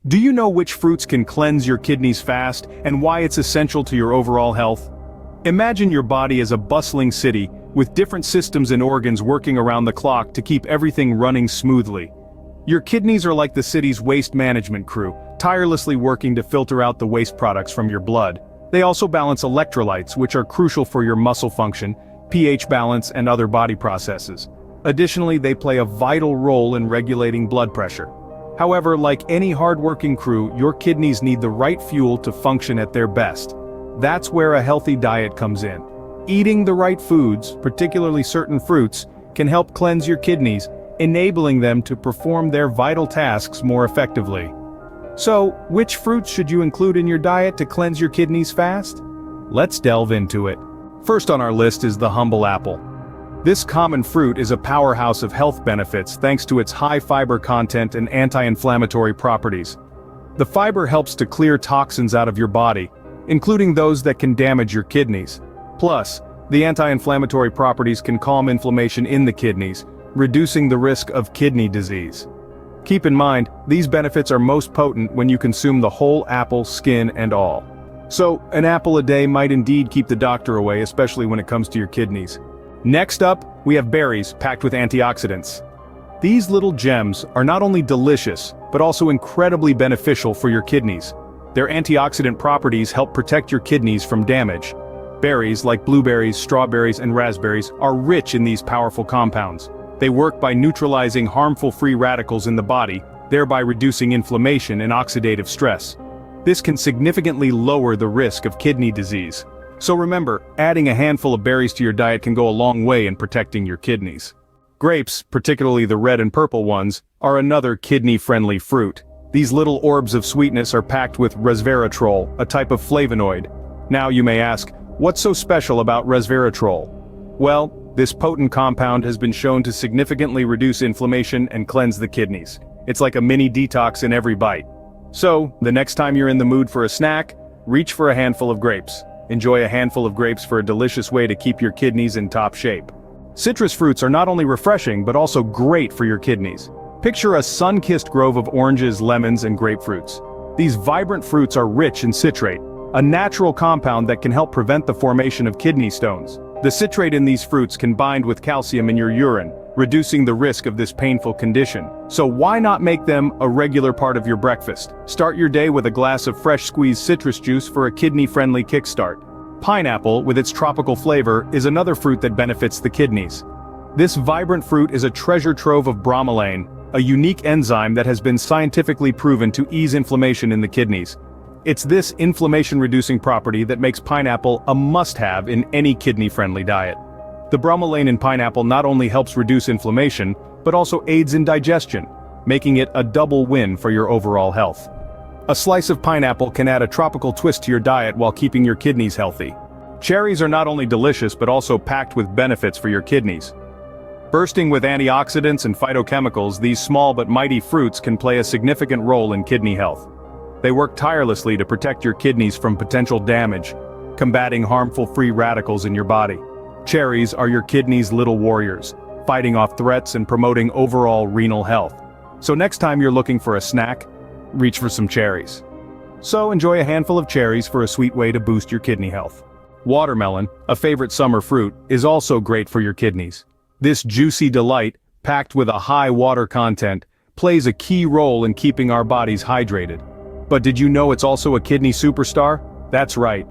Do you know which fruits can cleanse your kidneys fast and why it's essential to your overall health? Imagine your body as a bustling city with different systems and organs working around the clock to keep everything running smoothly. Your kidneys are like the city's waste management crew, tirelessly working to filter out the waste products from your blood. They also balance electrolytes, which are crucial for your muscle function, pH balance, and other body processes. Additionally, they play a vital role in regulating blood pressure. However, like any hard-working crew, your kidneys need the right fuel to function at their best. That's where a healthy diet comes in. Eating the right foods, particularly certain fruits, can help cleanse your kidneys, enabling them to perform their vital tasks more effectively. So, which fruits should you include in your diet to cleanse your kidneys fast? Let's delve into it. First on our list is the humble apple. This common fruit is a powerhouse of health benefits thanks to its high fiber content and anti-inflammatory properties. The fiber helps to clear toxins out of your body, including those that can damage your kidneys. Plus, the anti-inflammatory properties can calm inflammation in the kidneys, reducing the risk of kidney disease. Keep in mind, these benefits are most potent when you consume the whole apple, skin and all. So, an apple a day might indeed keep the doctor away, especially when it comes to your kidneys. Next up, we have berries packed with antioxidants. These little gems are not only delicious, but also incredibly beneficial for your kidneys. Their antioxidant properties help protect your kidneys from damage. Berries like blueberries, strawberries, and raspberries are rich in these powerful compounds. They work by neutralizing harmful free radicals in the body, thereby reducing inflammation and oxidative stress. This can significantly lower the risk of kidney disease. So remember, adding a handful of berries to your diet can go a long way in protecting your kidneys. Grapes, particularly the red and purple ones, are another kidney-friendly fruit. These little orbs of sweetness are packed with resveratrol, a type of flavonoid. Now you may ask, what's so special about resveratrol? Well, this potent compound has been shown to significantly reduce inflammation and cleanse the kidneys. It's like a mini detox in every bite. So, the next time you're in the mood for a snack, reach for a handful of grapes. Enjoy a handful of grapes for a delicious way to keep your kidneys in top shape. Citrus fruits are not only refreshing but also great for your kidneys. Picture a sun-kissed grove of oranges, lemons, and grapefruits. These vibrant fruits are rich in citrate, a natural compound that can help prevent the formation of kidney stones. The citrate in these fruits can bind with calcium in your urine, reducing the risk of this painful condition. So why not make them a regular part of your breakfast? Start your day with a glass of fresh squeezed citrus juice for a kidney-friendly kickstart. Pineapple, with its tropical flavor, is another fruit that benefits the kidneys. This vibrant fruit is a treasure trove of bromelain, a unique enzyme that has been scientifically proven to ease inflammation in the kidneys. It's this inflammation-reducing property that makes pineapple a must-have in any kidney-friendly diet. The bromelain in pineapple not only helps reduce inflammation, but also aids in digestion, making it a double win for your overall health. A slice of pineapple can add a tropical twist to your diet while keeping your kidneys healthy. Cherries are not only delicious but also packed with benefits for your kidneys. Bursting with antioxidants and phytochemicals, these small but mighty fruits can play a significant role in kidney health. They work tirelessly to protect your kidneys from potential damage, combating harmful free radicals in your body. Cherries are your kidneys' little warriors, fighting off threats and promoting overall renal health. So next time you're looking for a snack, reach for some cherries. So enjoy a handful of cherries for a sweet way to boost your kidney health. Watermelon, a favorite summer fruit, is also great for your kidneys. This juicy delight, packed with a high water content, plays a key role in keeping our bodies hydrated. But did you know it's also a kidney superstar? That's right.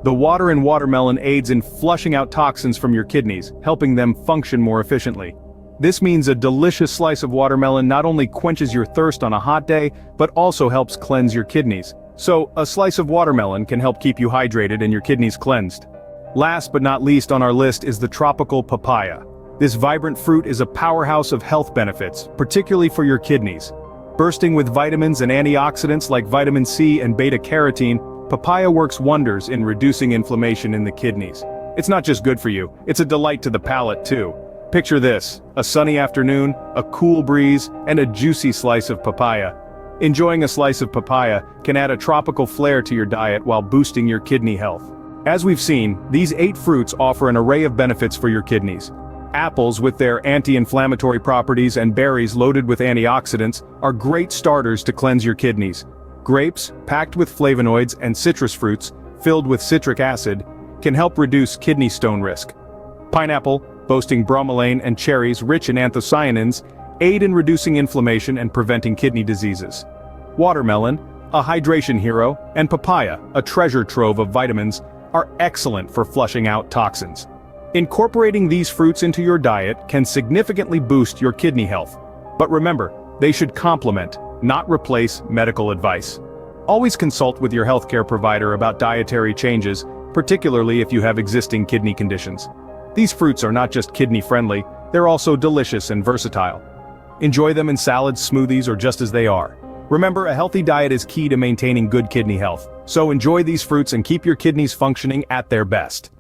The water in watermelon aids in flushing out toxins from your kidneys, helping them function more efficiently. This means a delicious slice of watermelon not only quenches your thirst on a hot day, but also helps cleanse your kidneys. So, a slice of watermelon can help keep you hydrated and your kidneys cleansed. Last but not least on our list is the tropical papaya. This vibrant fruit is a powerhouse of health benefits, particularly for your kidneys. Bursting with vitamins and antioxidants like vitamin C and beta-carotene, papaya works wonders in reducing inflammation in the kidneys. It's not just good for you, it's a delight to the palate too. Picture this, a sunny afternoon, a cool breeze, and a juicy slice of papaya. Enjoying a slice of papaya can add a tropical flair to your diet while boosting your kidney health. As we've seen, these 8 fruits offer an array of benefits for your kidneys. Apples, with their anti-inflammatory properties, and berries loaded with antioxidants, are great starters to cleanse your kidneys. Grapes, packed with flavonoids and citrus fruits, filled with citric acid, can help reduce kidney stone risk. Pineapple, boasting bromelain and cherries rich in anthocyanins, aid in reducing inflammation and preventing kidney diseases. Watermelon, a hydration hero, and papaya, a treasure trove of vitamins, are excellent for flushing out toxins. Incorporating these fruits into your diet can significantly boost your kidney health. But remember, they should complement, not replace, medical advice. Always consult with your healthcare provider about dietary changes, particularly if you have existing kidney conditions. These fruits are not just kidney-friendly, they're also delicious and versatile. Enjoy them in salads, smoothies, or just as they are. Remember, a healthy diet is key to maintaining good kidney health. So enjoy these fruits and keep your kidneys functioning at their best.